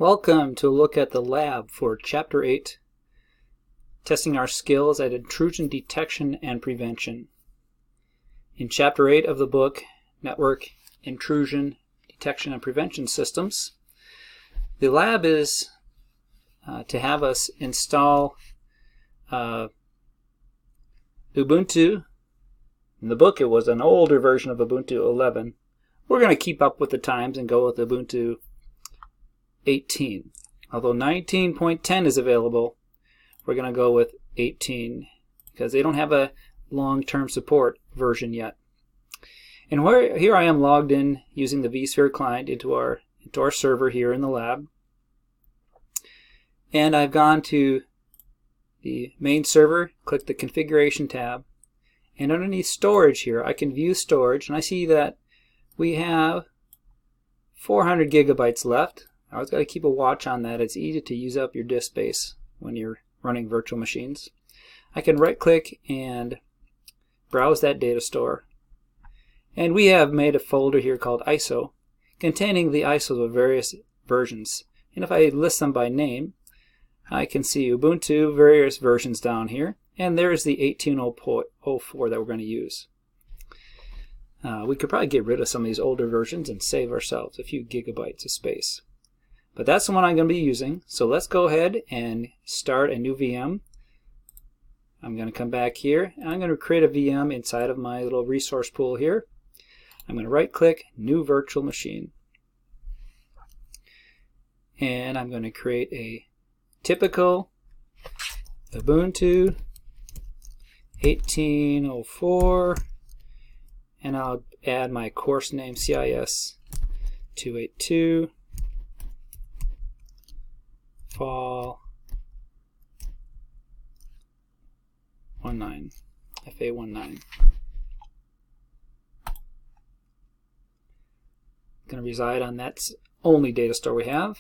Welcome to a look at the lab for Chapter 8, testing our skills at intrusion detection and prevention. In Chapter 8 of the book, Network Intrusion Detection and Prevention Systems, the lab is to have us install Ubuntu. In the book it was an older version of Ubuntu 11. We're going to keep up with the times and go with Ubuntu 18. Although 19.10 is available, we're going to go with 18 because they don't have a long-term support version yet. And here I am logged in using the vSphere client into our server here in the lab. And I've gone to the main server, click the configuration tab, and underneath storage here I can view storage, and I see that we have 400 gigabytes left. I always got to keep a watch on that. It's easy to use up your disk space when you're running virtual machines. I can right click and browse that data store. And we have made a folder here called ISO containing the ISOs of various versions. And if I list them by name, I can see Ubuntu, various versions down here, and there's the 18.04 that we're going to use. We could probably get rid of some of these older versions and save ourselves a few gigabytes of space. But that's the one I'm going to be using. So let's go ahead and start a new VM. I'm going to come back here and I'm going to create a VM inside of my little resource pool here. I'm going to right click New Virtual Machine. And I'm going to create a typical Ubuntu 18.04, and I'll add my course name cis282 fall 19 FA19. Going to reside on that only data store we have.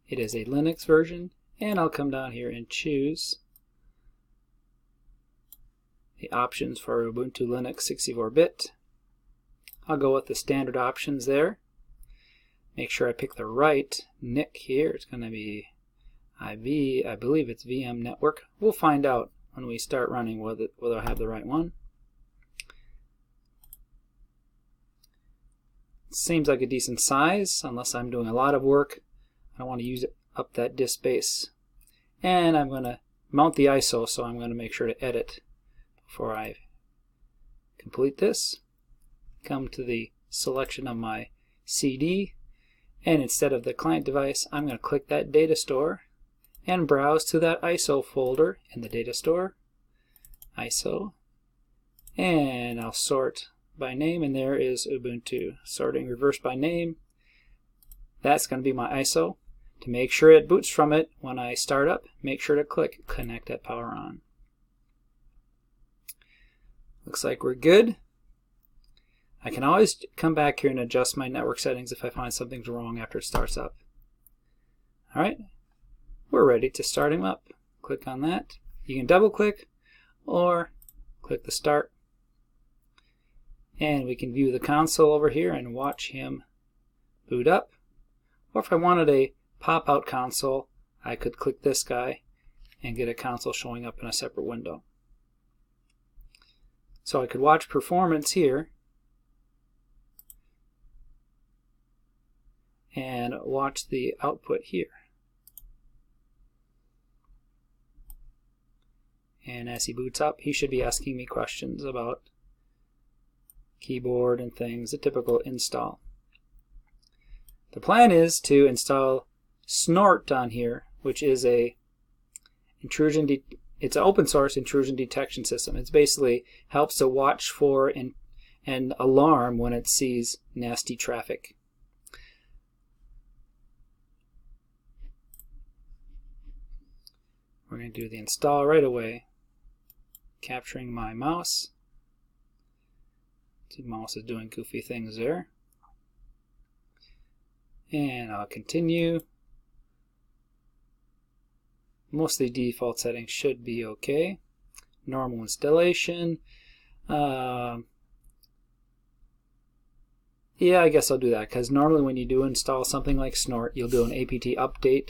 It is a Linux version, and I'll come down here and choose the options for Ubuntu Linux 64-bit. I'll go with the standard options there. Make sure I pick the right NIC here. It's going to be IV, I believe it's VM network. We'll find out when we start running whether I have the right one. It seems like a decent size, unless I'm doing a lot of work. I don't want to use up that disk space. And I'm going to mount the ISO, so I'm going to make sure to edit before I complete this. Come to the selection of my CD, and instead of the client device, I'm going to click that data store and browse to that ISO folder in the data store, ISO, and I'll sort by name, and there is Ubuntu. Sorting reverse by name, that's going to be my ISO. To make sure it boots from it when I start up, make sure to click Connect at Power On. Looks like we're good. I can always come back here and adjust my network settings if I find something's wrong after it starts up. Alright, we're ready to start him up. Click on that. You can double click or click the start. And we can view the console over here and watch him boot up. Or if I wanted a pop-out console, I could click this guy and get a console showing up in a separate window. So I could watch performance here and watch the output here. And as he boots up, he should be asking me questions about keyboard and things, the typical install. The plan is to install snort on here, which is a it's an open source intrusion detection system. It basically helps to watch for and alarm when it sees nasty traffic. We're going to do the install right away, capturing my mouse. The mouse is doing goofy things there. And I'll continue. Most of the default settings should be okay. Normal installation. Yeah, I guess I'll do that, because normally when you do install something like snort, you'll do an apt update.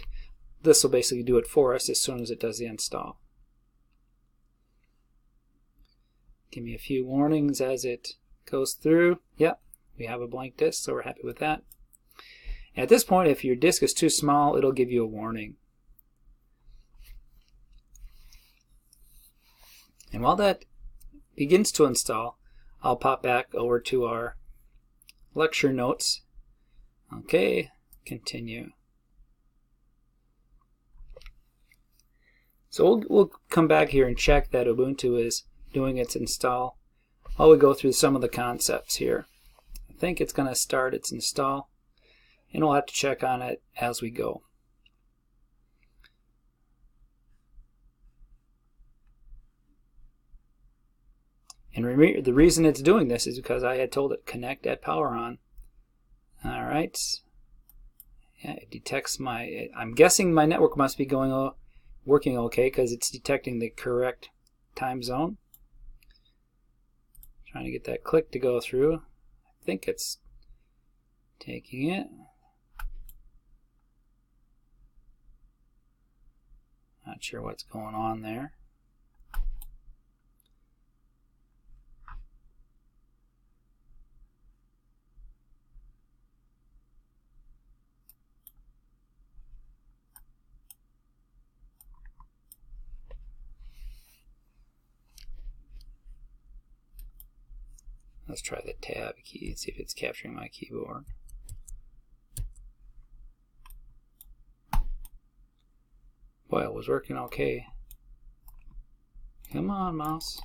This will basically do it for us as soon as it does the install. Give me a few warnings as it goes through. Yep, we have a blank disk, so we're happy with that. At this point, if your disk is too small, it'll give you a warning. And while that begins to install, I'll pop back over to our lecture notes. Okay, continue. So we'll come back here and check that Ubuntu is doing its install while we go through some of the concepts here. I think it's going to start its install, and we'll have to check on it as we go. And the reason it's doing this is because I had told it connect at power on. All right. Yeah, it detects I'm guessing my network must be working okay, because it's detecting the correct time zone. Trying to get that click to go through. I think it's taking it. Not sure what's going on there. Let's try the tab key, see if it's capturing my keyboard. Boy, it was working okay. Come on, mouse.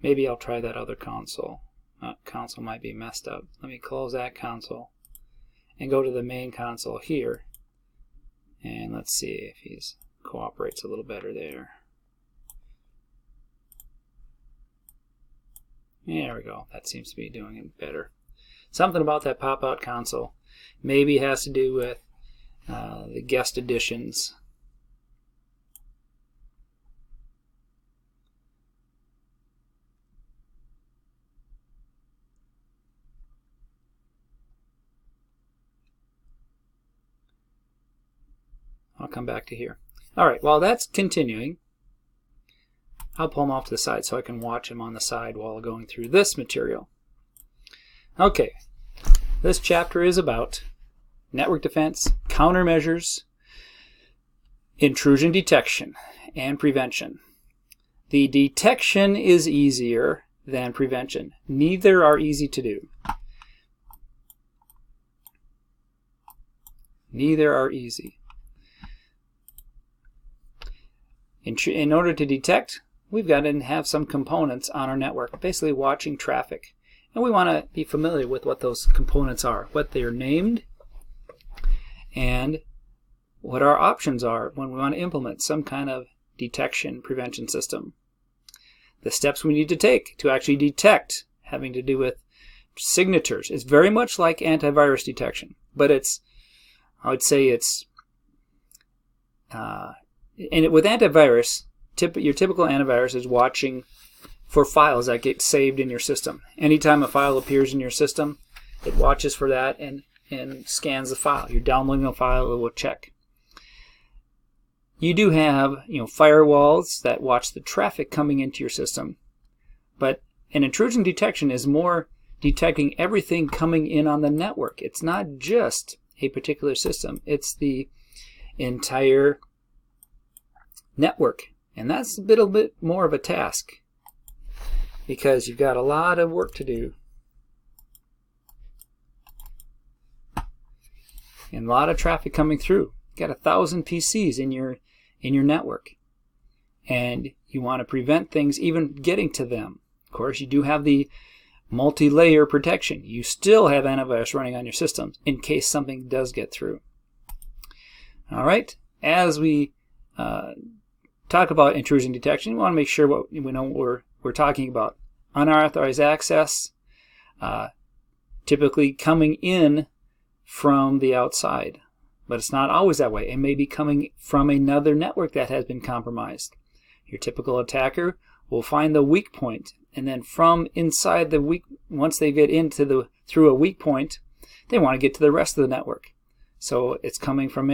Maybe I'll try that other console. Console might be messed up. Let me close that console and go to the main console here. And let's see if he cooperates a little better there. There we go. That seems to be doing it better. Something about that pop-out console maybe has to do with the guest additions. I'll come back to here. All right, while that's continuing, I'll pull them off to the side so I can watch them on the side while going through this material. Okay, this chapter is about network defense, countermeasures, intrusion detection, and prevention. The detection is easier than prevention. Neither are easy to do. Neither are easy. In order to detect, we've got to have some components on our network, basically watching traffic. And we want to be familiar with what those components are, what they are named, and what our options are when we want to implement some kind of detection prevention system. The steps we need to take to actually detect, having to do with signatures. It's very much like antivirus detection, but I would say it's with antivirus, your typical antivirus is watching for files that get saved in your system. Anytime a file appears in your system, it watches for that and scans the file. You're downloading a file, it will check. You do have firewalls that watch the traffic coming into your system, but an intrusion detection is more detecting everything coming in on the network. It's not just a particular system, it's the entire network, and that's a little bit more of a task because you've got a lot of work to do and a lot of traffic coming through. You've got 1,000 PCs in your network, and you want to prevent things even getting to them. Of course, you do have the multi-layer protection. You still have antivirus running on your systems in case something does get through. All right, as we talk about intrusion detection, we want to make sure we know what we're talking about. Unauthorized access, typically coming in from the outside, but it's not always that way. It may be coming from another network that has been compromised. Your typical attacker will find the weak point, and then from inside the weak, once they get into through a weak point, they want to get to the rest of the network. So it's coming from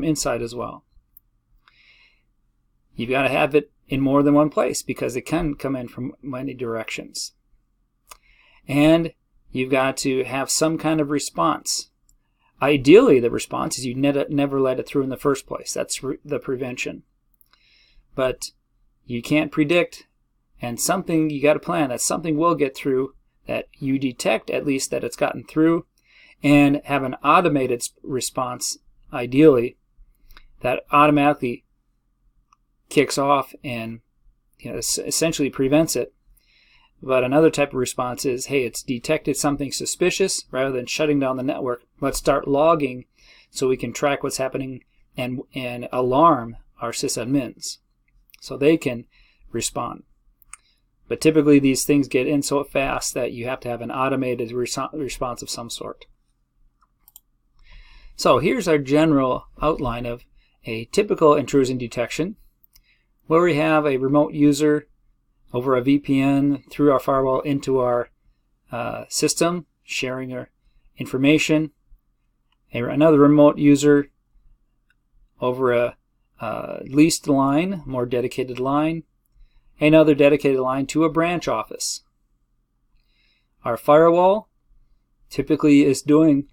inside as well. You've got to have it in more than one place because it can come in from many directions. And you've got to have some kind of response. Ideally, the response is you never let it through in the first place. That's the prevention. But you can't predict, and something you got to plan that something will get through, that you detect at least that it's gotten through, and have an automated response, ideally, that automatically kicks off and essentially prevents it. But another type of response is, hey, it's detected something suspicious. Rather than shutting down the network, let's start logging so we can track what's happening and alarm our sysadmins so they can respond. But typically these things get in so fast that you have to have an automated response of some sort. So here's our general outline of a typical intrusion detection, where we have a remote user over a VPN through our firewall into our system, sharing our information. Another remote user over a leased line, more dedicated line. Another dedicated line to a branch office. Our firewall typically is doing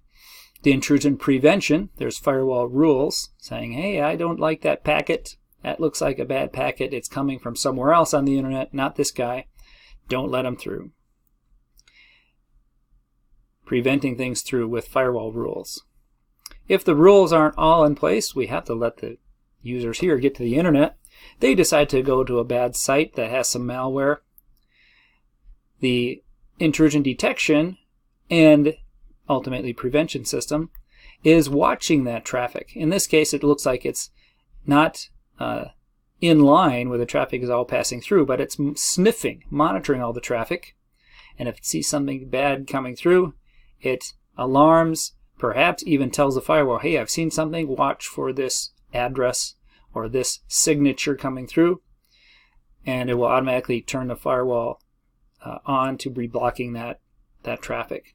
the intrusion prevention. There's firewall rules saying, hey, I don't like that packet. That looks like a bad packet. It's coming from somewhere else on the internet, not this guy. Don't let him through. Preventing things through with firewall rules. If the rules aren't all in place, we have to let the users here get to the internet. They decide to go to a bad site that has some malware. The intrusion detection and ultimately prevention system is watching that traffic. In this case, it looks like it's not in line where the traffic is all passing through, but it's sniffing, monitoring all the traffic. And if it sees something bad coming through, it alarms, perhaps even tells the firewall, hey, I've seen something, watch for this address or this signature coming through, and it will automatically turn the firewall on to be blocking that traffic.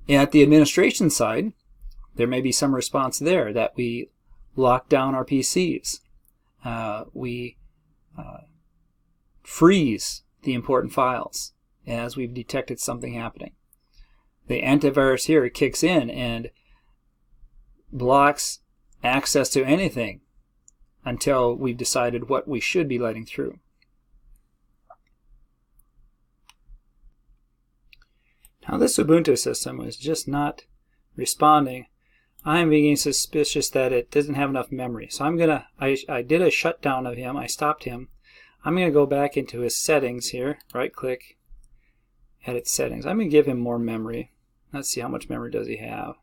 At the administration side, there may be some response there that we lock down our PCs. We freeze the important files as we've detected something happening. The antivirus here kicks in and blocks access to anything until we've decided what we should be letting through. Now this Ubuntu system is just not responding. I'm being suspicious that it doesn't have enough memory. So I did a shutdown of him. I stopped him. I'm going to go back into his settings here. Right click, edit settings. I'm going to give him more memory. Let's see, how much memory does he have.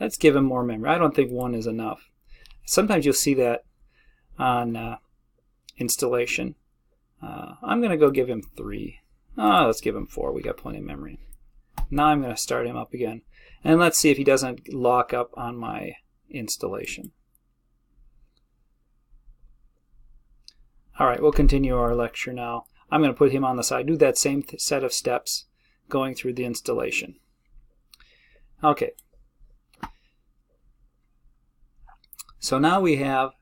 Let's give him more memory. I don't think 1 is enough. Sometimes you'll see that on installation. I'm going to go give him 3. Let's give him 4. We got plenty of memory. Now I'm going to start him up again. And let's see if he doesn't lock up on my installation. Alright, we'll continue our lecture now. I'm going to put him on the side. Do that same set of steps going through the installation. Okay. So now we have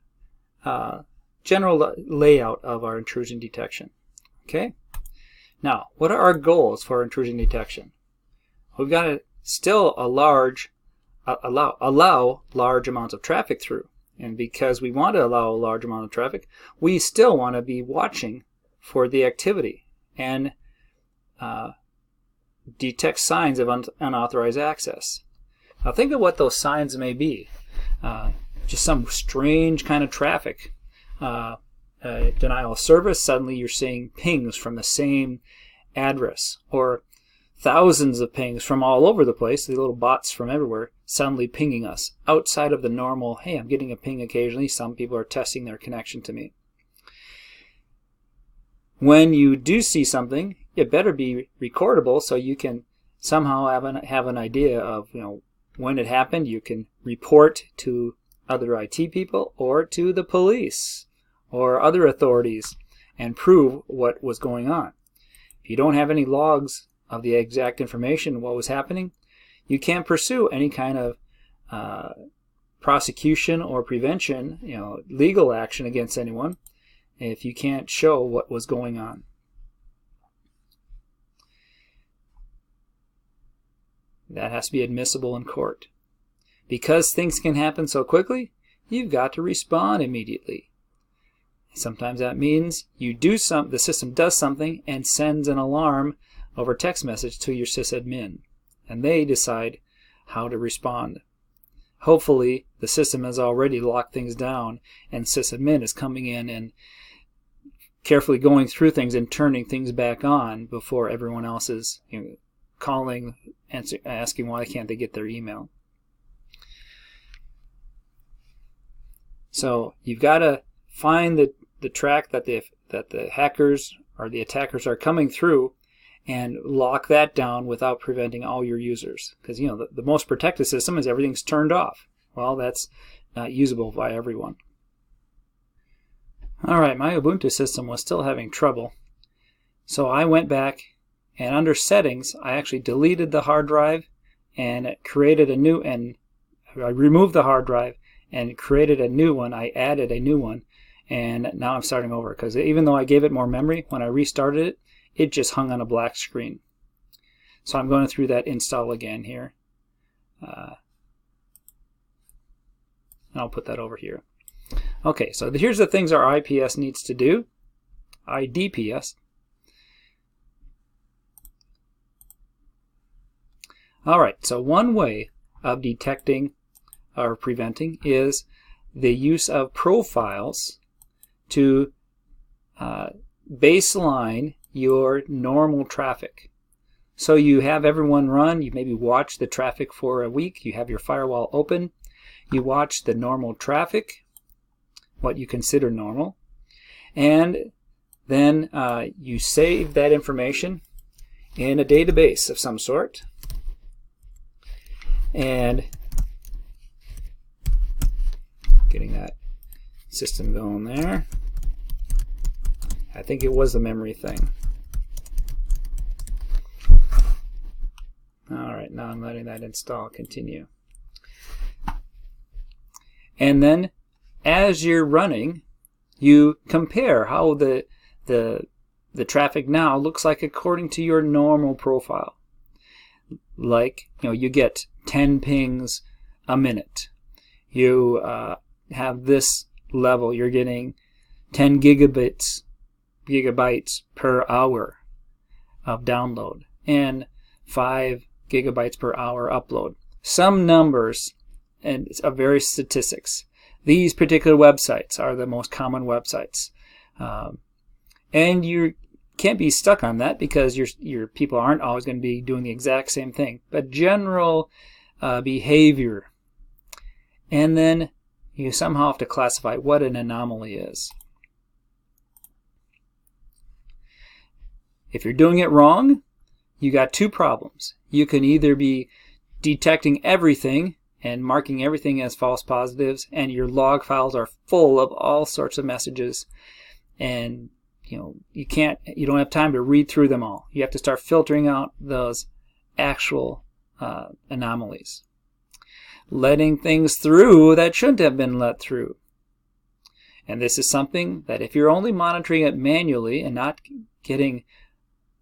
general layout of our intrusion detection. Okay. Now, what are our goals for intrusion detection? We've got to still allow large amounts of traffic through. And because we want to allow a large amount of traffic, we still want to be watching for the activity and detect signs of unauthorized access. Now think of what those signs may be. Just some strange kind of traffic. Denial of service, suddenly you're seeing pings from the same address, or thousands of pings from all over the place, the little bots from everywhere suddenly pinging us outside of the normal, hey, I'm getting a ping occasionally, some people are testing their connection to me. When you do see something, it better be recordable so you can somehow have an idea of when it happened. You can report to other IT people or to the police or other authorities and prove what was going on. If you don't have any logs of the exact information, what was happening, you can't pursue any kind of prosecution or prevention, legal action against anyone if you can't show what was going on. That has to be admissible in court. Because things can happen so quickly, you've got to respond immediately. Sometimes that means the system does something and sends an alarm over text message to your sysadmin, and they decide how to respond. Hopefully, the system has already locked things down, and sysadmin is coming in and carefully going through things and turning things back on before everyone else is calling, asking why can't they get their email. So you've got to find the track that the hackers or the attackers are coming through and lock that down without preventing all your users. Because the most protected system is everything's turned off. Well, that's not usable by everyone. Alright, my Ubuntu system was still having trouble. So I went back and under settings I actually deleted the hard drive and created a new, and I removed the hard drive and created a new one. I added a new one, and now I'm starting over because even though I gave it more memory, when I restarted it, it just hung on a black screen. So I'm going through that install again here. And I'll put that over here. Okay, so here's the things our IPS needs to do. IDPS. Alright, so one way of detecting or preventing is the use of profiles to baseline your normal traffic. So you have everyone run, you maybe watch the traffic for a week, you have your firewall open, you watch the normal traffic, what you consider normal, and then you save that information in a database of some sort. And getting that system going there. I think it was the memory thing. Alright, now I'm letting that install continue. And then as you're running, you compare how the traffic now looks like according to your normal profile. Like, you get 10 pings a minute. You have this level, you're getting 10 gigabytes per hour of download and 5 gigabytes per hour upload. Some numbers and various statistics. These particular websites are the most common websites. And you can't be stuck on that because your people aren't always going to be doing the exact same thing. But general behavior. And then you somehow have to classify what an anomaly is. If you're doing it wrong, you got two problems. You can either be detecting everything and marking everything as false positives, and your log files are full of all sorts of messages, and you don't have time to read through them all. You have to start filtering out those actual anomalies, letting things through that shouldn't have been let through. And this is something that if you're only monitoring it manually and not getting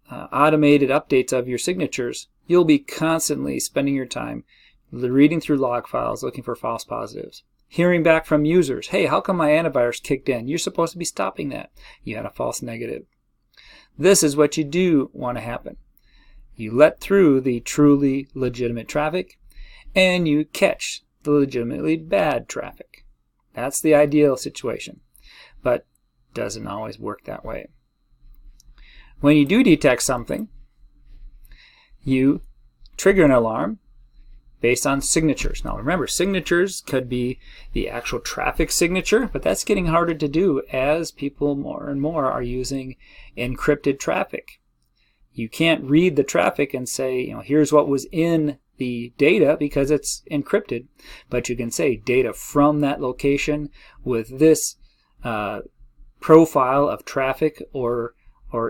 automated updates of your signatures, you'll be constantly spending your time reading through log files looking for false positives. Hearing back from users, hey, how come my antivirus kicked in? You're supposed to be stopping that. You had a false negative. This is what you do want to happen. You let through the truly legitimate traffic, and you catch the legitimately bad traffic. That's the ideal situation, but doesn't always work that way. When you do detect something, you trigger an alarm based on signatures. Now remember, signatures could be the actual traffic signature, but that's getting harder to do as people more and more are using encrypted traffic. You can't read the traffic and say, here's what was in the data because it's encrypted, but you can say data from that location with this profile of traffic or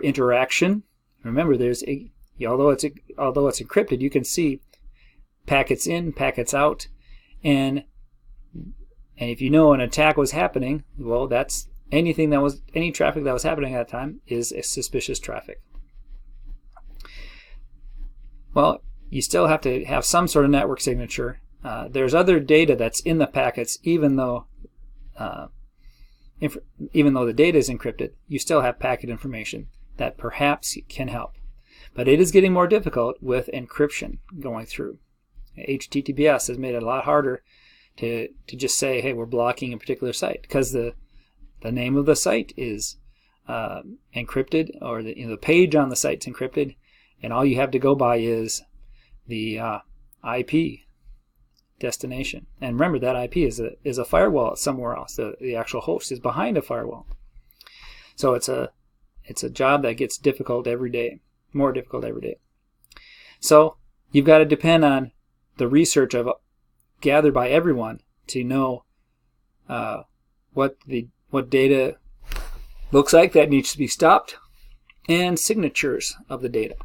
interaction. Remember, although it's encrypted, you can see packets in, packets out, and if you know an attack was happening, well, that's any traffic that was happening at that time is a suspicious traffic. Well, you still have to have some sort of network signature. There's other data that's in the packets, even though the data is encrypted. You still have packet information that perhaps can help, but it is getting more difficult with encryption going through. HTTPS has made it a lot harder to just say, hey, we're blocking a particular site, because the name of the site is encrypted, or the page on the site's encrypted, and all you have to go by is the IP destination. And remember, that IP is a firewall somewhere else. The actual host is behind a firewall. So it's a job that gets difficult every day, more difficult every day. So you've got to depend on the research gathered by everyone to know what data looks like that needs to be stopped, and signatures of the data,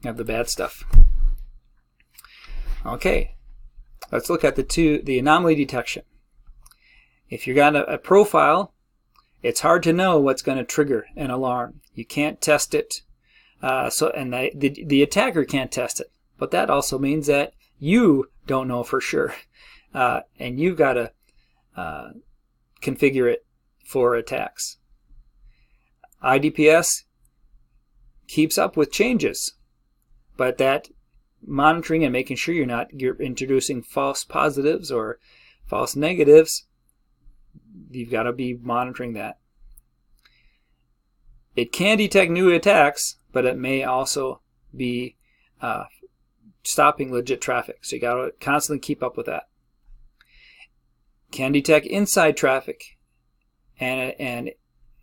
of the bad stuff. Okay, let's look at the anomaly detection. If you've got a profile, it's hard to know what's going to trigger an alarm. You can't test it, and the attacker can't test it. But that also means that you don't know for sure, and you've got to configure it for attacks. IDPS keeps up with changes, but that monitoring and making sure you're introducing false positives or false negatives, you've got to be monitoring that. It can detect new attacks, but it may also be stopping legit traffic, so you got to constantly keep up with that. Can detect inside traffic and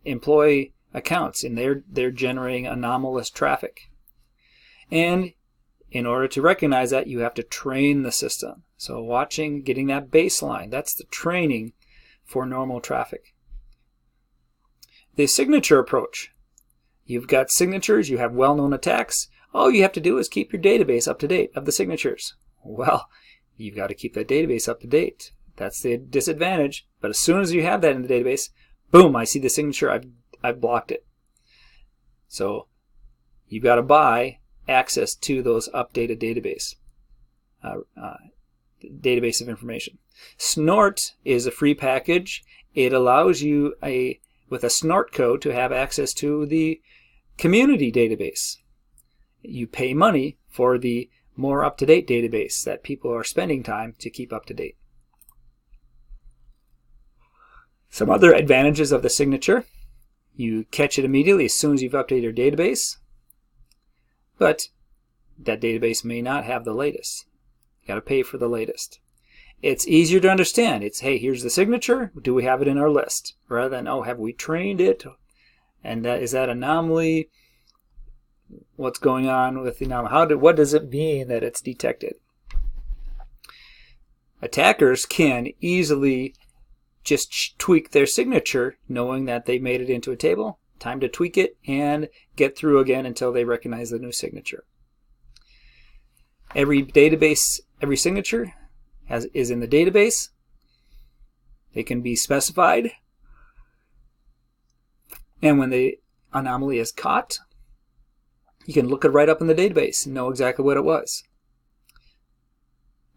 employee accounts, and they're generating anomalous traffic. And in order to recognize that, you have to train the system. So getting that baseline, that's the training for normal traffic. The signature approach. You've got signatures, you have well-known attacks. All you have to do is keep your database up to date of the signatures. Well, you've got to keep that database up to date. That's the disadvantage. But as soon as you have that in the database, boom, I see the signature, I've blocked it. So you've got to buy access to those updated database of information. Snort is a free package. It allows you with a snort code to have access to the community database. You pay money for the more up-to-date database that people are spending time to keep up to date. Some other advantages of the signature: you catch it immediately as soon as you've updated your database, but that database may not have the latest. You got to pay for the latest. It's easier to understand. It's, hey, here's the signature. Do we have it in our list? Rather than, oh, have we trained it? And is that anomaly? What's going on with the anomaly? What does it mean that it's detected? Attackers can easily just tweak their signature, knowing that they made it into a table. Time to tweak it and get through again until they recognize the new signature. Every signature is in the database. They can be specified. And when the anomaly is caught, you can look it right up in the database and know exactly what it was.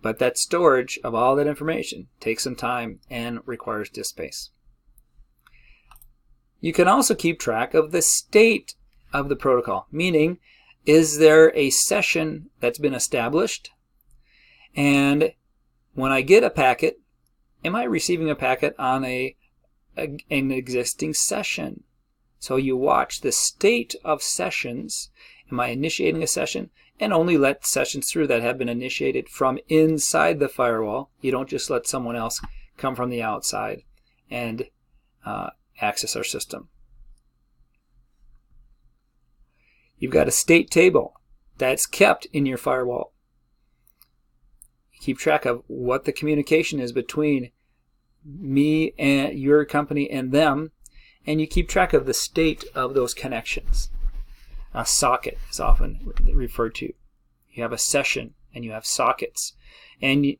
But that storage of all that information takes some time and requires disk space. You can also keep track of the state of the protocol, meaning, is there a session that's been established? And when I get a packet, am I receiving a packet on an existing session? So you watch the state of sessions. Am I initiating a session? And only let sessions through that have been initiated from inside the firewall. You don't just let someone else come from the outside and access our system. You've got a state table that's kept in your firewall. keep track of what the communication is between me and your company and them, and you keep track of the state of those connections. A socket is often referred to. You have a session and you have sockets, and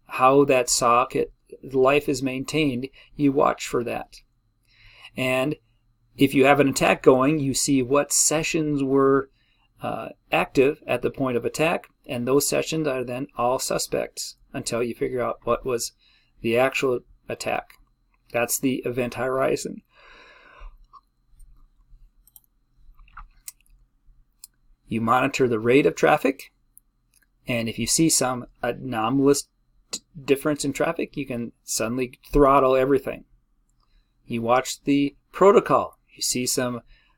how that socket life is maintained, you watch for that. And if you have an attack going, you see what sessions were active at the point of attack, and those sessions are then all suspects until you figure out what was the actual attack. That's the event horizon. You monitor the rate of traffic, and if you see some anomalous difference in traffic, you can suddenly throttle everything. You watch the protocol. You see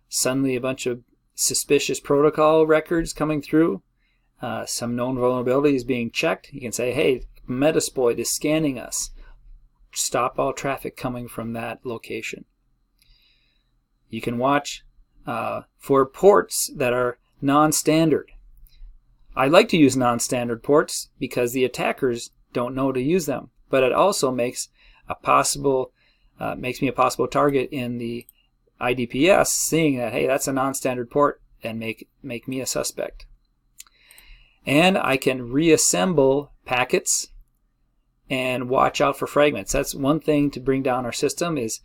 suddenly a bunch of suspicious protocol records coming through, some known vulnerabilities being checked. You can say, hey, Metasploit is scanning us. Stop all traffic coming from that location. You can watch for ports that are non-standard. I like to use non-standard ports because the attackers don't know to use them, but it also makes me a possible target in the IDPS, seeing that, hey, that's a non-standard port, and make me a suspect. And I can reassemble packets and watch out for fragments. That's one thing to bring down our system, is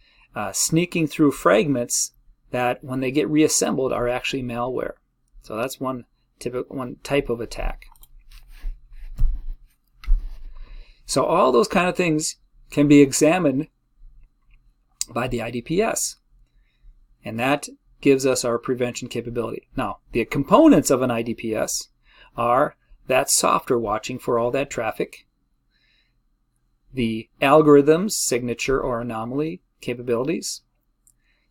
sneaking through fragments that, when they get reassembled, are actually malware. So that's one type of attack. So all those kind of things can be examined by the IDPS, and that gives us our prevention capability. Now, the components of an IDPS are that software watching for all that traffic, the algorithms, signature or anomaly capabilities,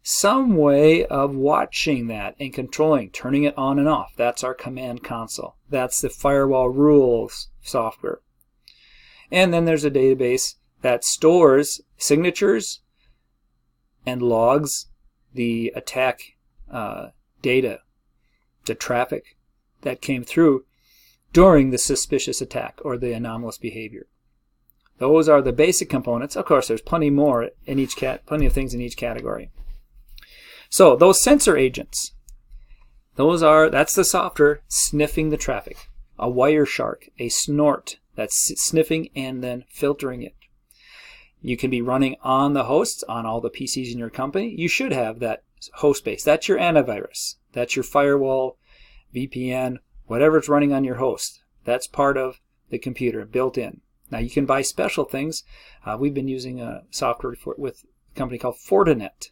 some way of watching that and controlling, turning it on and off. That's our command console. That's the firewall rules software. And then there's a database that stores signatures and logs the attack data, the traffic that came through during the suspicious attack or the anomalous behavior. Those are the basic components. Of course, there's plenty more in each plenty of things in each category. So those sensor agents, that's the software sniffing the traffic. A Wireshark, a snort, that's sniffing and then filtering it. You can be running on the hosts on all the PCs in your company. You should have that host base. That's your antivirus. That's your firewall, VPN, whatever's running on your host. That's part of the computer, built in. Now you can buy special things. We've been using a software with a company called Fortinet,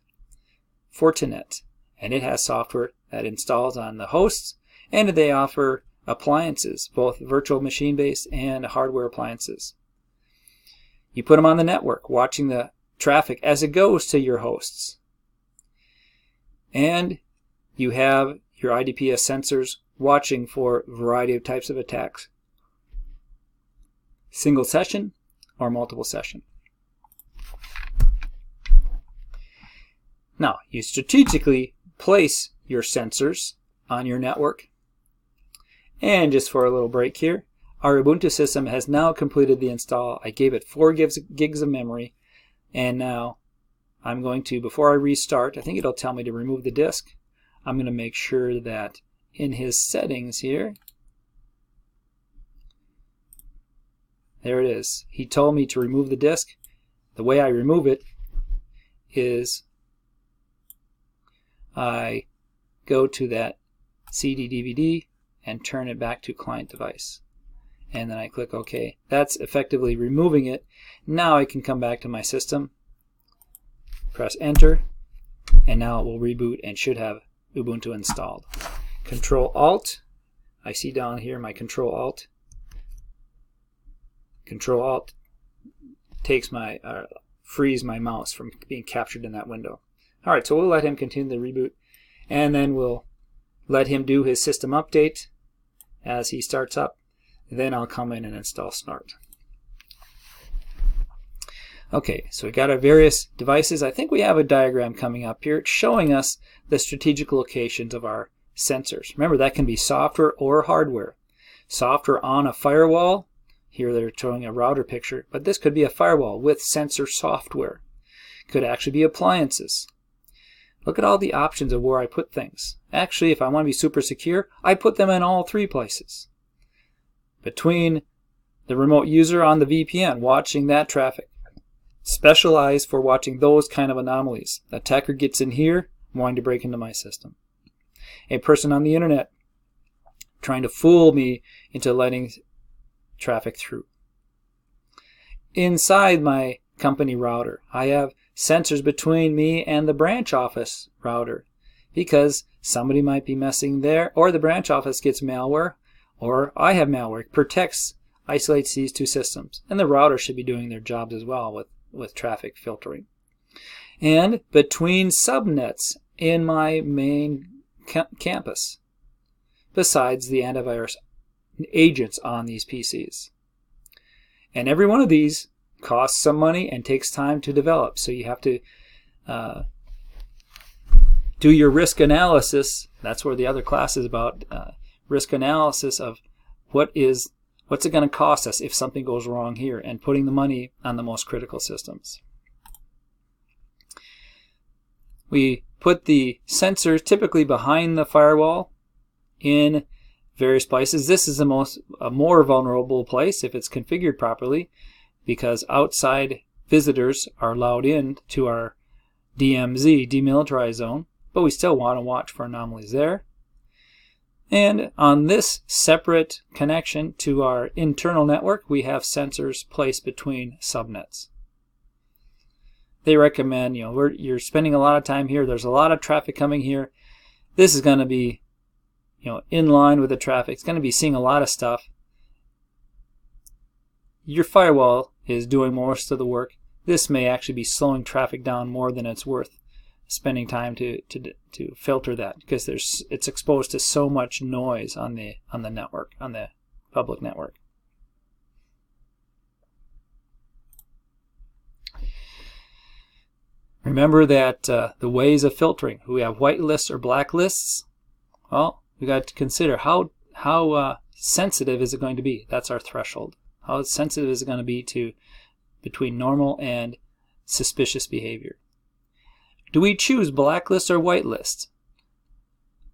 and it has software that installs on the hosts, and they offer appliances, both virtual machine-based and hardware appliances. You put them on the network, watching the traffic as it goes to your hosts. And you have your IDPS sensors watching for a variety of types of attacks. Single session or multiple session. Now, you strategically place your sensors on your network. And just for a little break here, our Ubuntu system has now completed the install. I gave it 4 gigs of memory, and now I'm going to, before I restart, I think it'll tell me to remove the disk. I'm going to make sure that in his settings here, there it is. He told me to remove the disk. The way I remove it is I go to that CD/DVD and turn it back to client device. And then I click OK. That's effectively removing it. Now I can come back to my system, press enter, and now it will reboot and should have Ubuntu installed. Control Alt. I see down here my Control Alt. Control Alt takes my frees my mouse from being captured in that window. All right, so we'll let him continue the reboot, and then we'll let him do his system update as he starts up. Then I'll come in and install Snort. Okay, so we got our various devices. I think we have a diagram coming up here showing us the strategic locations of our sensors. Remember, that can be software or hardware. Software on a firewall, Here they're showing a router picture, but this could be a firewall with sensor software. Could actually be appliances. Look at all the options of where I put things. Actually, if I want to be super secure, I put them in all three places. Between the remote user on the VPN watching that traffic, specialized for watching those kind of anomalies. The attacker gets in here, wanting to break into my system. A person on the internet trying to fool me into letting traffic through. Inside my company router, I have sensors between me and the branch office router because somebody might be messing there, or the branch office gets malware, or I have malware. It protects, isolates these two systems, and the router should be doing their jobs as well with traffic filtering. And between subnets in my main campus, besides the antivirus agents on these PCs. And every one of these costs some money and takes time to develop. So you have to do your risk analysis. That's where the other class is about, risk analysis of what's it going to cost us if something goes wrong here, and putting the money on the most critical systems. We put the sensors typically behind the firewall in various places. This is a more vulnerable place if it's configured properly, because outside visitors are allowed in to our DMZ, demilitarized zone, but we still want to watch for anomalies there. And on this separate connection to our internal network, we have sensors placed between subnets. They recommend, you're spending a lot of time here. There's a lot of traffic coming here. This is going to be, in line with the traffic. It's going to be seeing a lot of stuff. Your firewall is doing most of the work. This may actually be slowing traffic down more than it's worth spending time to filter that, because it's exposed to so much noise on the network, on the public network. Remember that the ways of filtering, we have white lists or black lists. Well, we got to consider how sensitive is it going to be. That's our threshold. How sensitive is it going to be to between normal and suspicious behavior? Do we choose blacklist or whitelist?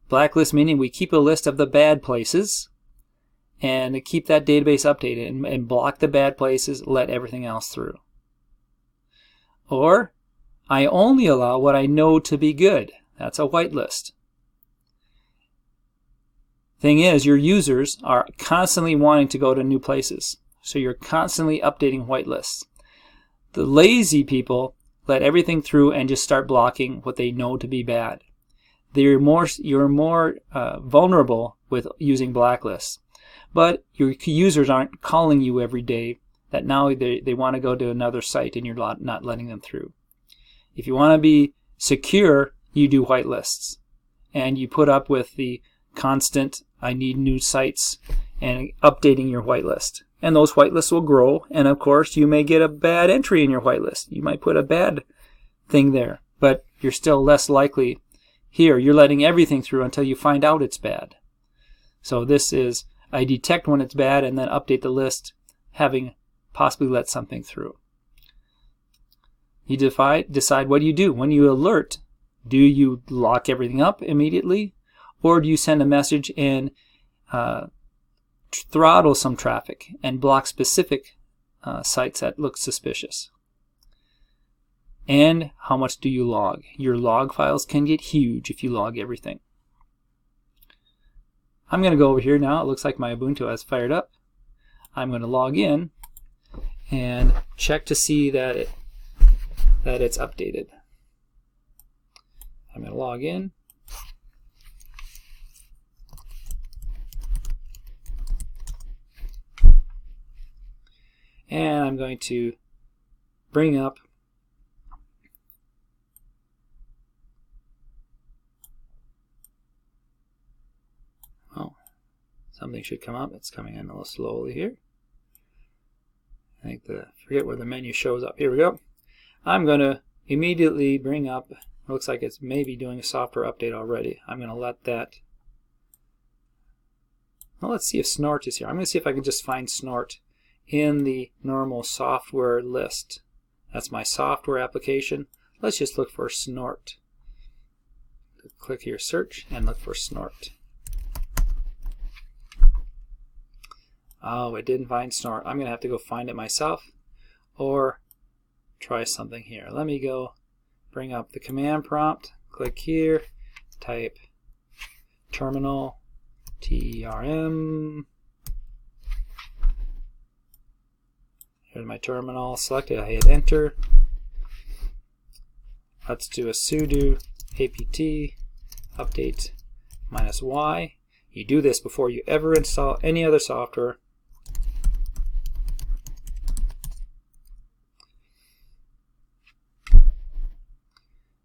Blacklist meaning we keep a list of the bad places and keep that database updated and block the bad places, let everything else through. Or I only allow what I know to be good. That's a whitelist. Thing is, your users are constantly wanting to go to new places, so you're constantly updating whitelists. The lazy people let everything through and just start blocking what they know to be bad. You're more vulnerable with using blacklists, but your users aren't calling you every day that now they want to go to another site and you're not letting them through. If you want to be secure, you do whitelists, and you put up with the constant I need new sites and updating your whitelist. And those whitelists will grow, and of course you may get a bad entry in your whitelist. You might put a bad thing there, but you're still less likely. Here you're letting everything through until you find out it's bad. So this is, I detect when it's bad and then update the list, having possibly let something through. You decide what you do. When you alert, do you lock everything up immediately, or do you send a message and throttle some traffic and block specific sites that look suspicious? And how much do you log? Your log files can get huge if you log everything. I'm going to go over here now. It looks like my Ubuntu has fired up. I'm going to log in and check to see that it's updated. I'm going to log in. And I'm going to bring up something should come up. It's coming in a little slowly here. I think forget where the menu shows up. Here we go. I'm going to immediately bring up, looks like it's maybe doing a software update already. I'm going to let that, well, let's see if snort is here. I'm going to see if I can just find snort in the normal software list. That's my software application. Let's just look for snort. Click here, search, and look for snort. Oh, it didn't find snort. I'm going to have to go find it myself or try something here. Let me go bring up the command prompt. Click here, type terminal, TERM. Here's my terminal, select it, I hit enter. Let's do a sudo apt update -y. You do this before you ever install any other software.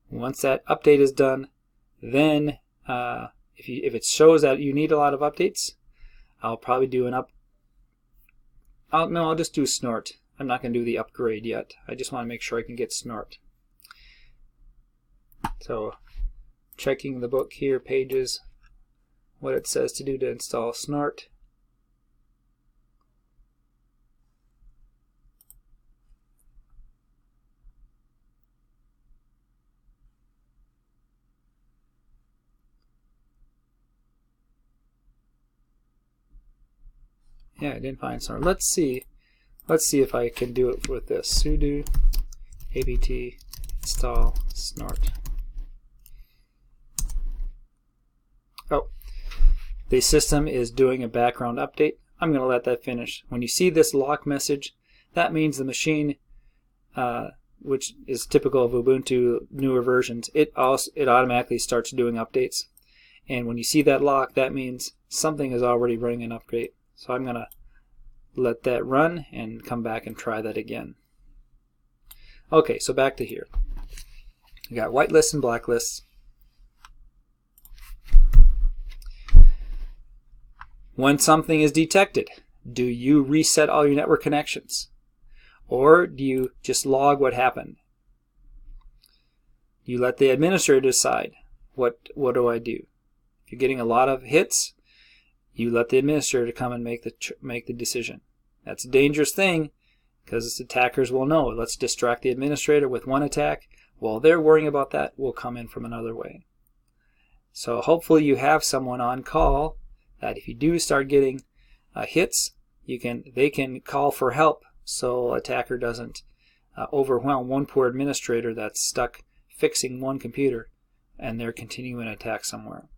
Once that update is done, then if it shows that you need a lot of updates, I'll probably do an I'll just do snort. I'm not going to do the upgrade yet. I just want to make sure I can get snort. So checking the book here, pages, what it says to do to install snort. Yeah, I didn't find snort. Let's see if I can do it with this. Sudo apt install snort. Oh, the system is doing a background update. I'm going to let that finish. When you see this lock message, that means the machine, which is typical of Ubuntu newer versions, it automatically starts doing updates. And when you see that lock, that means something is already running an upgrade. So I'm going to let that run and come back and try that again. Okay, so back to here. We got whitelists and blacklists. When something is detected, do you reset all your network connections? Or do you just log what happened? You let the administrator decide, what do I do? If you're getting a lot of hits, you let the administrator come and make the decision. That's a dangerous thing because attackers will know. Let's distract the administrator with one attack. While they're worrying about that, we'll come in from another way. So hopefully you have someone on call that if you do start getting hits, they can call for help so attacker doesn't overwhelm one poor administrator that's stuck fixing one computer and they're continuing an attack somewhere.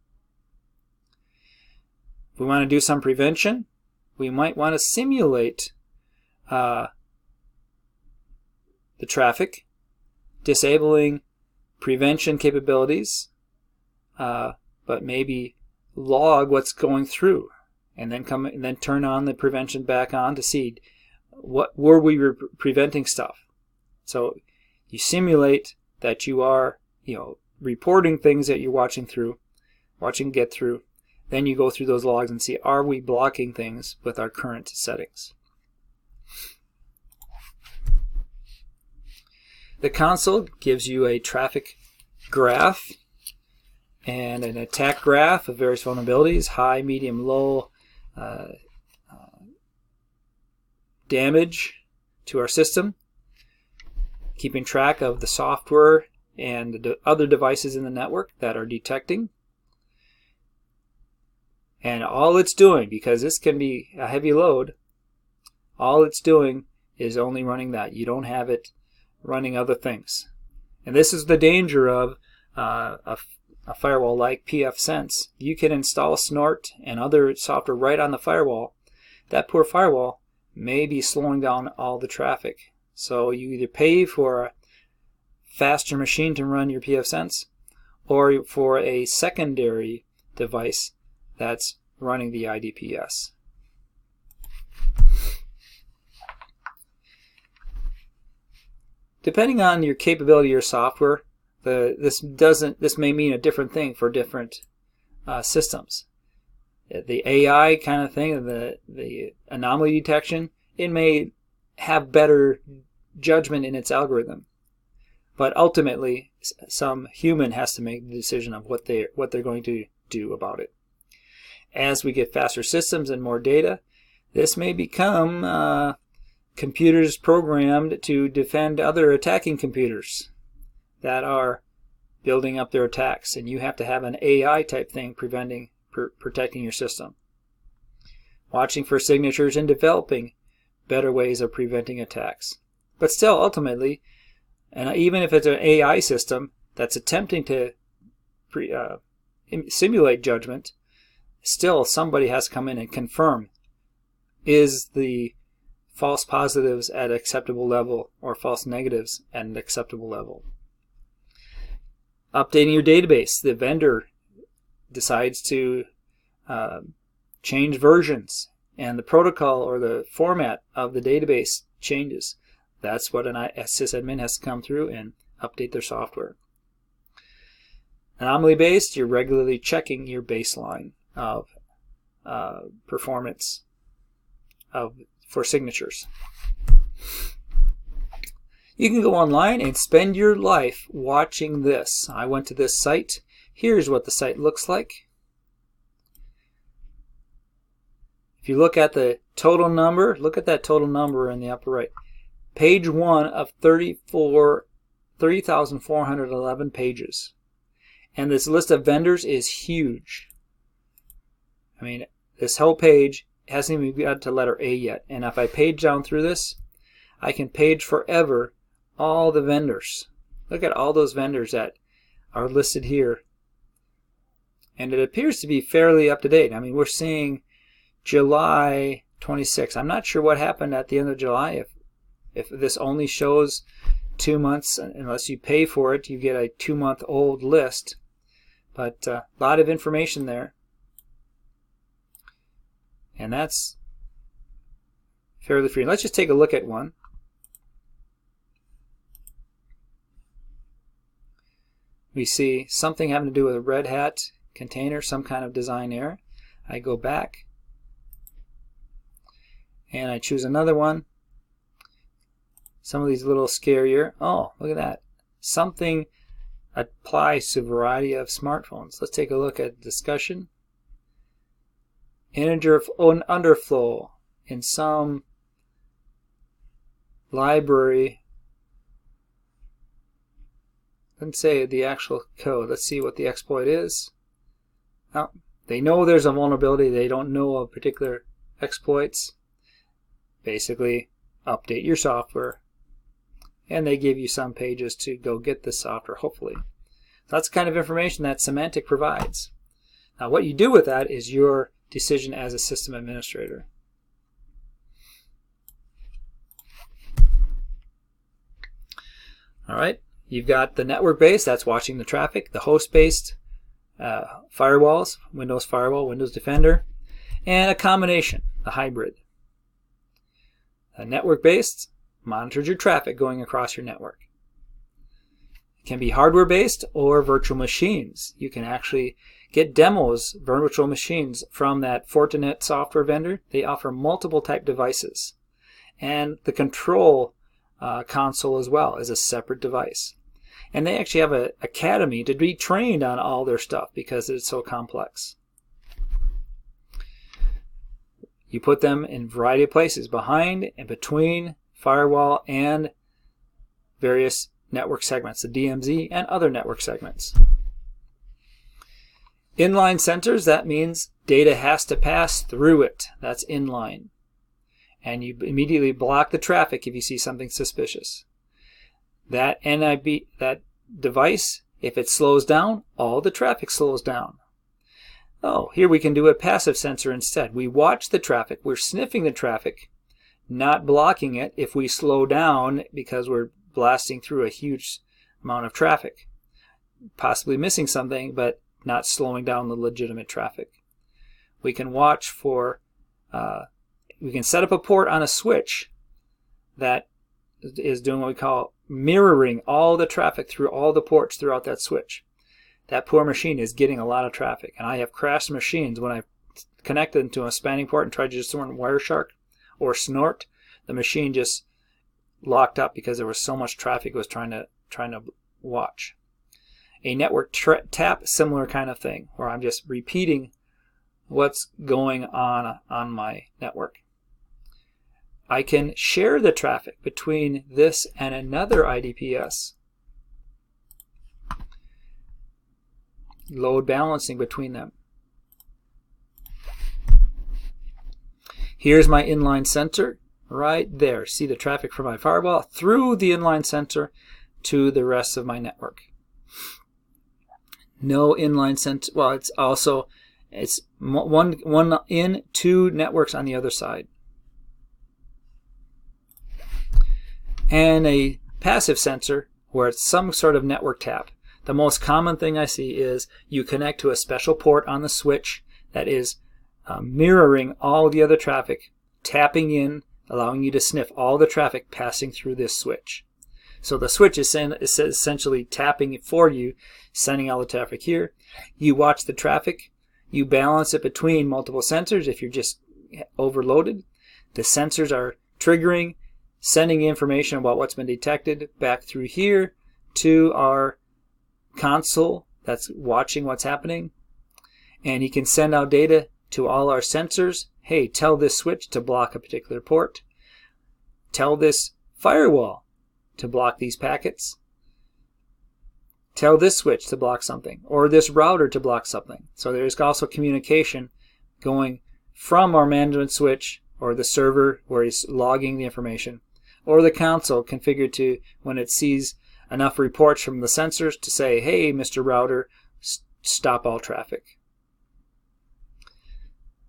If we want to do some prevention, we might want to simulate the traffic, disabling prevention capabilities, but maybe log what's going through, and then turn on the prevention back on to see what were we preventing stuff. So you simulate that you are, reporting things that you're watching get through. Then you go through those logs and see, are we blocking things with our current settings? The console gives you a traffic graph and an attack graph of various vulnerabilities, high, medium, low damage to our system, keeping track of the software and the other devices in the network that are detecting. And all it's doing, because this can be a heavy load, all it's doing is only running that. You don't have it running other things. And this is the danger of a firewall like pfSense. You can install snort and other software right on the firewall. That poor firewall may be slowing down all the traffic. So you either pay for a faster machine to run your pfSense or for a secondary device that's running the IDPS. Depending on your capability of your software, this may mean a different thing for different systems. The AI kind of thing, the anomaly detection, it may have better judgment in its algorithm, but ultimately some human has to make the decision of what they're going to do about it. As we get faster systems and more data, this may become computers programmed to defend other attacking computers that are building up their attacks, and you have to have an AI type thing protecting your system. Watching for signatures and developing better ways of preventing attacks. But still, ultimately, and even if it's an AI system that's attempting to simulate judgment, still somebody has to come in and confirm, is the false positives at an acceptable level or false negatives at an acceptable level. Updating your database. The vendor decides to change versions, and the protocol or the format of the database changes. That's what an sysadmin has to come through and update their software. Anomaly based, you're regularly checking your baseline of performance for signatures. You can go online and spend your life watching this. I went to this site. Here's what the site looks like. If you look at the total number, look at that total number in the upper right. Page 1 of 3,411 pages. And this list of vendors is huge. I mean, this whole page hasn't even got to letter A yet. And if I page down through this, I can page forever all the vendors. Look at all those vendors that are listed here. And it appears to be fairly up to date. I mean, we're seeing July 26th. I'm not sure what happened at the end of July. If this only shows 2 months, unless you pay for it, you get a 2-month-old list. But a lot of information there. And that's fairly free. Let's just take a look at one. We see something having to do with a Red Hat container, some kind of design error. I go back and I choose another one. Some of these a little scarier. Oh, look at that. Something applies to a variety of smartphones. Let's take a look at discussion. Integer underflow in some library. Doesn't say the actual code. Let's see what the exploit is. Oh, they know there's a vulnerability. They don't know of particular exploits. Basically, update your software. And they give you some pages to go get the software, hopefully. That's the kind of information that Symantec provides. Now, what you do with that is your decision as a system administrator. All right. You've got the network-based, that's watching the traffic, the host-based, firewalls, Windows Firewall, Windows Defender, and a combination, the hybrid. Network-based monitors your traffic going across your network. It can be hardware-based or virtual machines. You can actually get demos, virtual machines, from that Fortinet software vendor. They offer multiple type devices. And the control console as well is a separate device. And they actually have an academy to be trained on all their stuff because it's so complex. You put them in a variety of places, behind and between firewall and various network segments, the DMZ and other network segments. Inline sensors, that means data has to pass through it. That's inline. And you immediately block the traffic if you see something suspicious. That device, if it slows down, all the traffic slows down. Oh, here we can do a passive sensor instead. We watch the traffic. We're sniffing the traffic, not blocking it if we slow down because we're blasting through a huge amount of traffic. Possibly missing something, but not slowing down the legitimate traffic. We can watch for, we can set up a port on a switch that is doing what we call mirroring all the traffic through all the ports throughout that switch. That poor machine is getting a lot of traffic. And I have crashed machines when I connected them to a spanning port and tried to just run Wireshark or snort. The machine just locked up because there was so much traffic it was trying to watch. A network tap, similar kind of thing, where I'm just repeating what's going on my network. I can share the traffic between this and another IDPS. Load balancing between them. Here's my inline sensor right there. See the traffic from my firewall through the inline sensor to the rest of my network. No inline sensor. Well, it's one in, two networks on the other side. And a passive sensor where it's some sort of network tap. The most common thing I see is you connect to a special port on the switch that is mirroring all the other traffic, tapping in, allowing you to sniff all the traffic passing through this switch. So the switch is essentially tapping it for you, sending all the traffic here. You watch the traffic, you balance it between multiple sensors if you're just overloaded. The sensors are triggering, sending information about what's been detected back through here to our console that's watching what's happening. And you can send out data to all our sensors. Hey, tell this switch to block a particular port. Tell this firewall to block these packets. Tell this switch to block something, or this router to block something. So there's also communication going from our management switch or the server where it's logging the information, or the console configured to, when it sees enough reports from the sensors, to say, hey, Mr. Router, stop all traffic.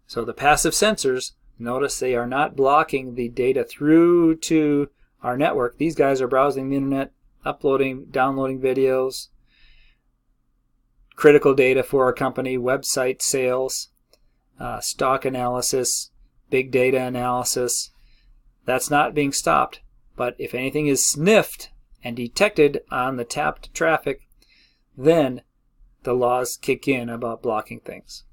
So the passive sensors, notice they are not blocking the data through to our network. These guys are browsing the internet, uploading, downloading videos, critical data for our company, website sales, stock analysis, big data analysis. That's not being stopped. But if anything is sniffed and detected on the tapped traffic, then the laws kick in about blocking things.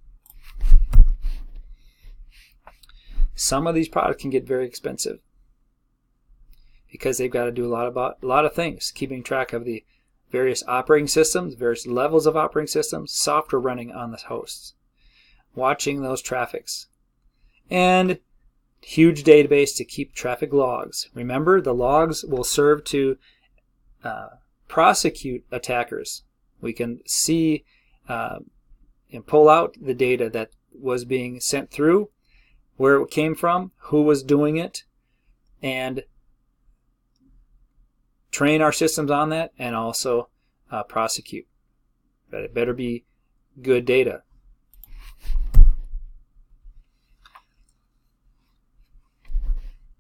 Some of these products can get very expensive because they've got to do a lot of things, keeping track of the various operating systems, various levels of operating systems, software running on the hosts, watching those traffics, and huge database to keep traffic logs. Remember, the logs will serve to prosecute attackers. We can see and pull out the data that was being sent through, where it came from, who was doing it, and train our systems on that, and also prosecute. But it better be good data.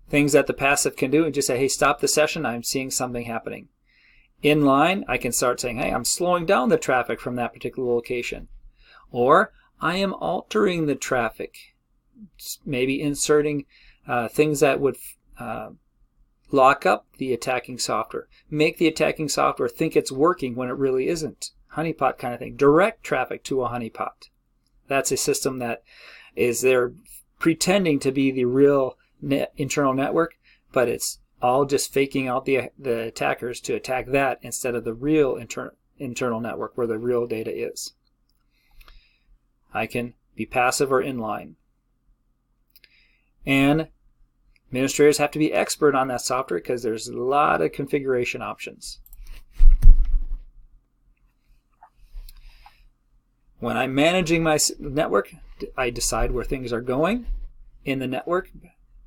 Things that the passive can do and just say, hey, stop the session, I'm seeing something happening. Inline, I can start saying, hey, I'm slowing down the traffic from that particular location. Or I am altering the traffic, maybe inserting things that would lock up the attacking software, make the attacking software think it's working when it really isn't. Honeypot kind of thing. Direct traffic to a honeypot. That's a system that is there pretending to be the real internal network, but it's all just faking out the attackers to attack that instead of the real internal network where the real data is. I can be passive or inline. And administrators have to be expert on that software because there's a lot of configuration options. When I'm managing my network, I decide where things are going in the network,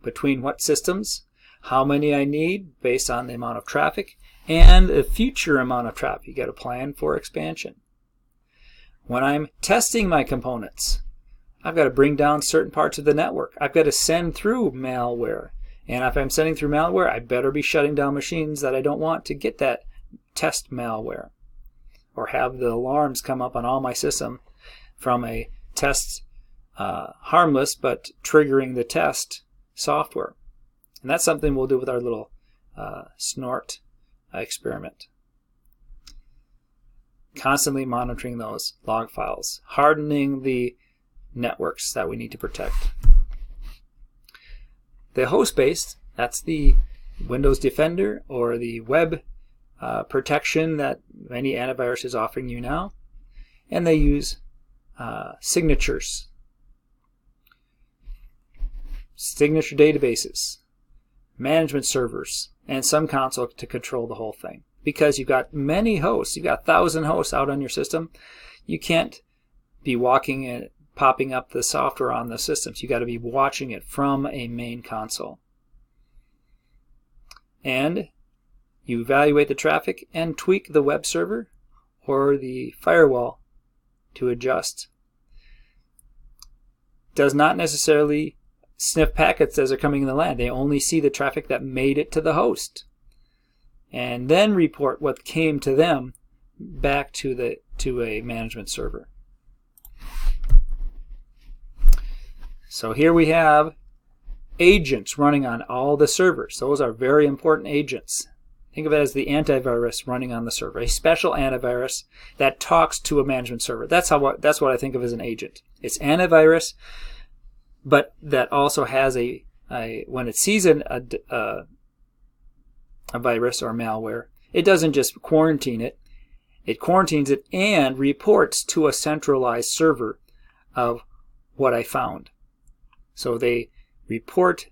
between what systems, how many I need based on the amount of traffic, and the future amount of traffic. You got to plan for expansion. When I'm testing my components, I've got to bring down certain parts of the network. I've got to send through malware. And if I'm sending through malware, I better be shutting down machines that I don't want to get that test malware, or have the alarms come up on all my system from a test harmless but triggering the test software. And that's something we'll do with our little snort experiment. Constantly monitoring those log files, hardening the networks that we need to protect. The host-based, that's the Windows Defender or the web protection that many antivirus is offering you now. And they use signatures, signature databases. management servers and some console to control the whole thing. Because you've got many hosts, you've got 1,000 hosts out on your system, you can't be walking and popping up the software on the systems. You got to be watching it from a main console. And you evaluate the traffic and tweak the web server or the firewall to adjust. Does not necessarily sniff packets as they're coming in the LAN. They only see the traffic that made it to the host, and then report what came to them back to a management server. So here we have agents running on all the servers. Those are very important agents. Think of it as the antivirus running on the server, a special antivirus that talks to a management server. That's what I think of as an agent. It's antivirus, but that also has when it sees a virus or malware, it doesn't just quarantine it. It quarantines it and reports to a centralized server of what I found. So they report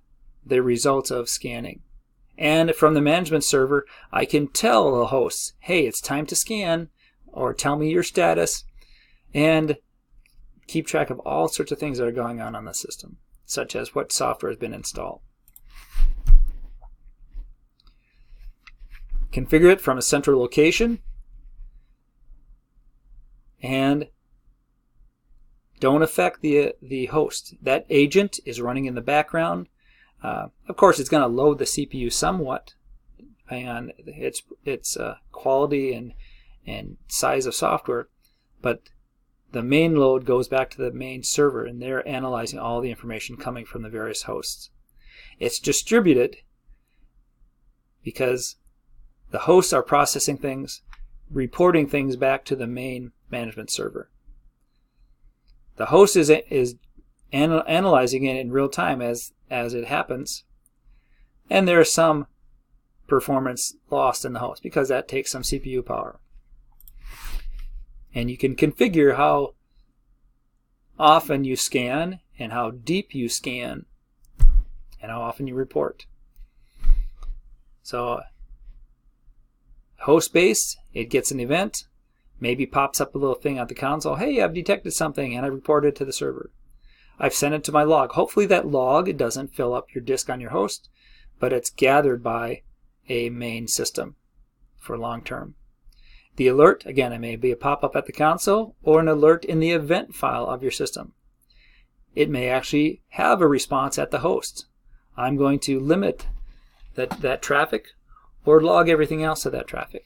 the results of scanning. And from the management server, I can tell the hosts, hey, it's time to scan, or tell me your status, and keep track of all sorts of things that are going on the system, such as what software has been installed. Configure it from a central location, and don't affect the host. That agent is running in the background. Of course, it's going to load the CPU somewhat, depending on its quality and size of software, but the main load goes back to the main server, and they're analyzing all the information coming from the various hosts. It's distributed because the hosts are processing things, reporting things back to the main management server. The host is analyzing it in real time as it happens, and there is some performance lost in the host because that takes some CPU power. And you can configure how often you scan and how deep you scan and how often you report. So host-based, it gets an event, maybe pops up a little thing on the console, hey, I've detected something, and I reported it to the server. I've sent it to my log. Hopefully that log doesn't fill up your disk on your host, but it's gathered by a main system for long term. The alert, again, it may be a pop-up at the console or an alert in the event file of your system. It may actually have a response at the host. I'm going to limit that traffic or log everything else of that traffic.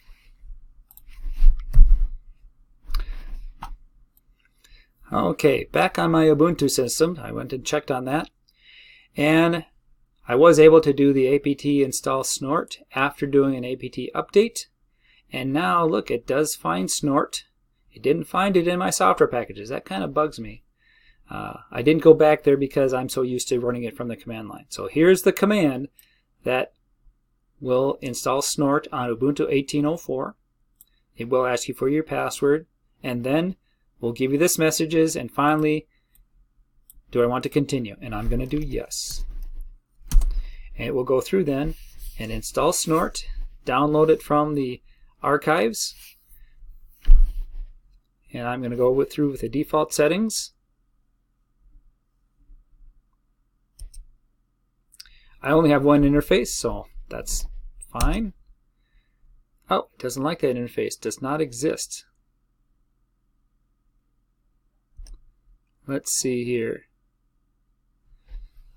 Okay, back on my Ubuntu system, I went and checked on that, and I was able to do the apt install snort after doing an apt update, and now look, it does find snort. It didn't find it in my software packages. That kind of bugs me. I didn't go back there because I'm so used to running it from the command line. So here's the command that will install snort on Ubuntu 18.04. It will ask you for your password, and then we'll give you this messages, and finally, do I want to continue? And I'm going to do yes. And it will go through then and install snort, download it from the archives, and I'm going to go through with the default settings. I only have one interface, so that's fine. Oh, it doesn't like that interface. Does not exist. Let's see here.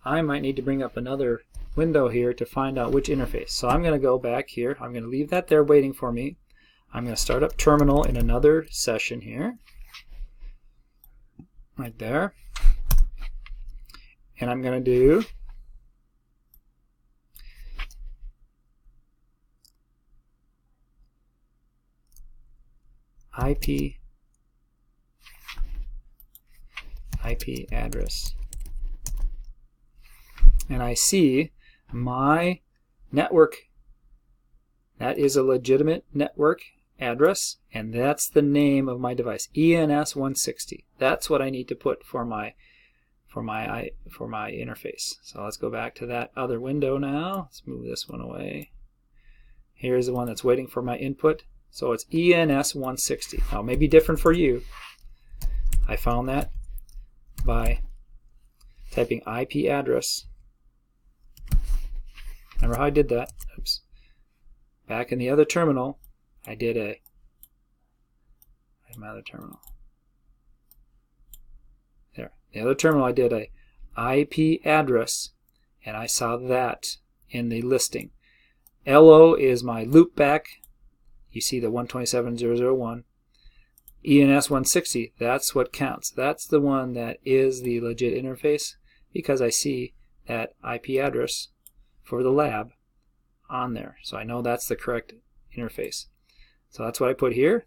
I might need to bring up another window here to find out which interface. So I'm going to go back here. I'm going to leave that there waiting for me. I'm going to start up terminal in another session here. Right there. And I'm going to do IP address, and I see my network. That is a legitimate network address, and that's the name of my device, ENS160. That's what I need to put for my for my interface. So let's go back to that other window now. Let's move this one away. Here's the one that's waiting for my input. So it's ENS160. Now, it may be different for you. I found that by typing IP address. Remember how I did that? Oops. Back in the other terminal, I did my other terminal. There. The other terminal, I did a IP address, and I saw that in the listing. LO is my loopback. You see the 127.0.0.1. ENS160, that's what counts. That's the one that is the legit interface because I see that IP address for the lab on there. So I know that's the correct interface. So that's what I put here.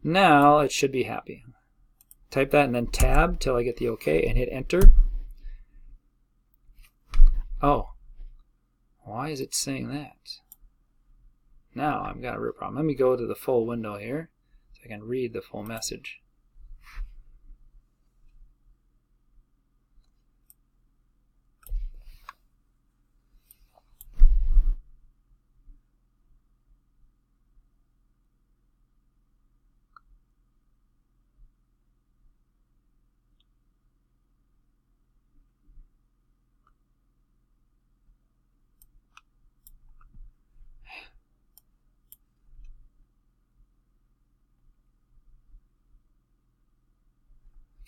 Now it should be happy. Type that and then tab till I get the OK and hit enter. Oh, why is it saying that? Now I've got a real problem. Let me go to the full window here so I can read the full message.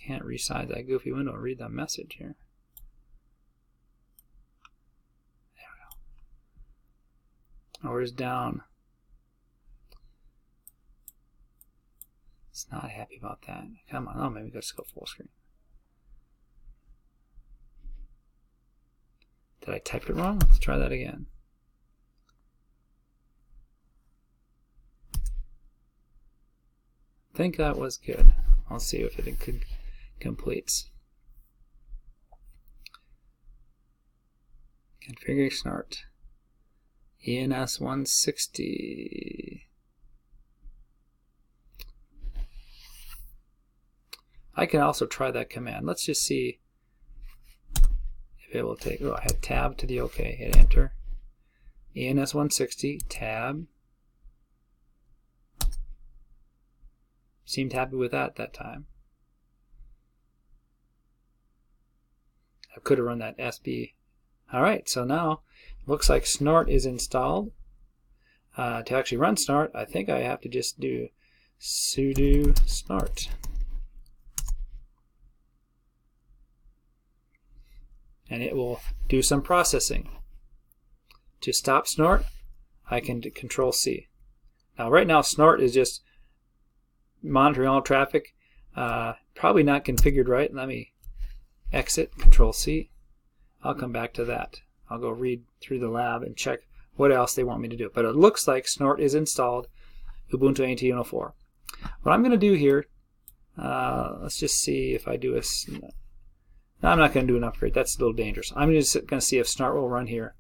Can't resize that goofy window and read that message here. There we go. Oh, where's down? It's not happy about that. Come on. Oh, maybe let's go full screen. Did I type it wrong? Let's try that again. I think that was good. I'll see if it completes. Configure snort. ENS160. I can also try that command. Let's just see if it will take. Oh, I had tab to the OK. Hit enter. ENS160 tab. Seemed happy with that time. I could have run that SB. Alright, so now looks like snort is installed. To actually run snort, I think I have to just do sudo snort. And it will do some processing. To stop snort, I can do Control C. Now right now snort is just monitoring all traffic. Probably not configured right. Let me exit, Control C. I'll come back to that. I'll go read through the lab and check what else they want me to do. But it looks like snort is installed, Ubuntu 18.04. What I'm going to do here, let's just see if I do a... No, I'm not going to do an upgrade. That's a little dangerous. I'm just going to see if snort will run here.